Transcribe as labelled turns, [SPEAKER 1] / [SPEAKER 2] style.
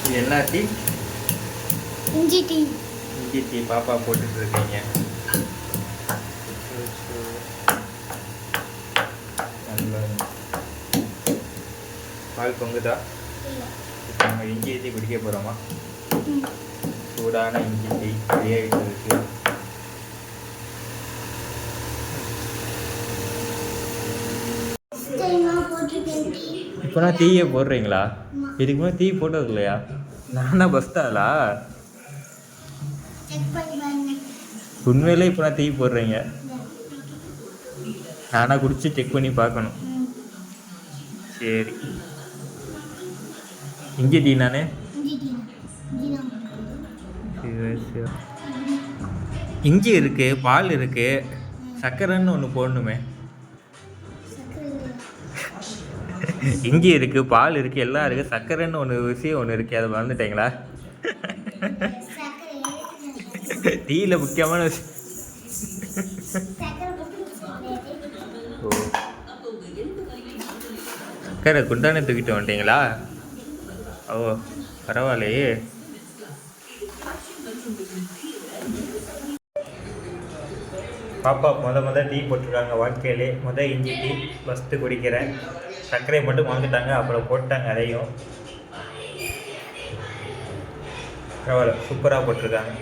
[SPEAKER 1] இது என்ன டீ?
[SPEAKER 2] இஞ்சி டீ.
[SPEAKER 1] இஞ்சி டீ பாப்பா போட்டுட்டு இருக்கீங்க. பால் பொங்குதா? இப்போ நம்ம இஞ்சி டீ குடிக்க போகிறோமா? சூடான இஞ்சி டீ ரெடி ஆகிட்டு இருக்கு. இப்போனா டீயே போடுறீங்களா? இதுக்கு மேலே டீ போட்டது இல்லையா? நானா பஸ்தாலா? உண்மையிலே இப்போ நான் டீ போடுறீங்க. நானாக குடிச்சு செக் பண்ணி பார்க்கணும். சரி, இஞ்சி டீ நானே. இஞ்சி இருக்கு, பால் இருக்கு, சர்க்கரைன்னு ஒன்று போடணுமே. இஞ்சி இருக்கு, பால் இருக்கு, எல்லாம் இருக்கு, சர்க்கரைன்னு ஒன்று விஷயம் ஒன்று இருக்கு. அதை மறந்துட்டீங்களா? டீயில் முக்கியமான விஷயம். ஓ, சர்க்கரை குண்டானே தூக்கிட்டு வந்துட்டீங்களா? ஓ, பரவாயில்லையே. பாப்பா முத டீ போட்டிருக்காங்க. வாழ்க்கையிலே இஞ்சி டீ ஃபஸ்ட்டு குடிக்கிறேன். சர்க்கரையை மட்டும் வாங்கிட்டாங்க, அப்புறம் போட்டாங்க அதையும். பரவாயில்ல, சூப்பராக போட்டிருக்காங்க.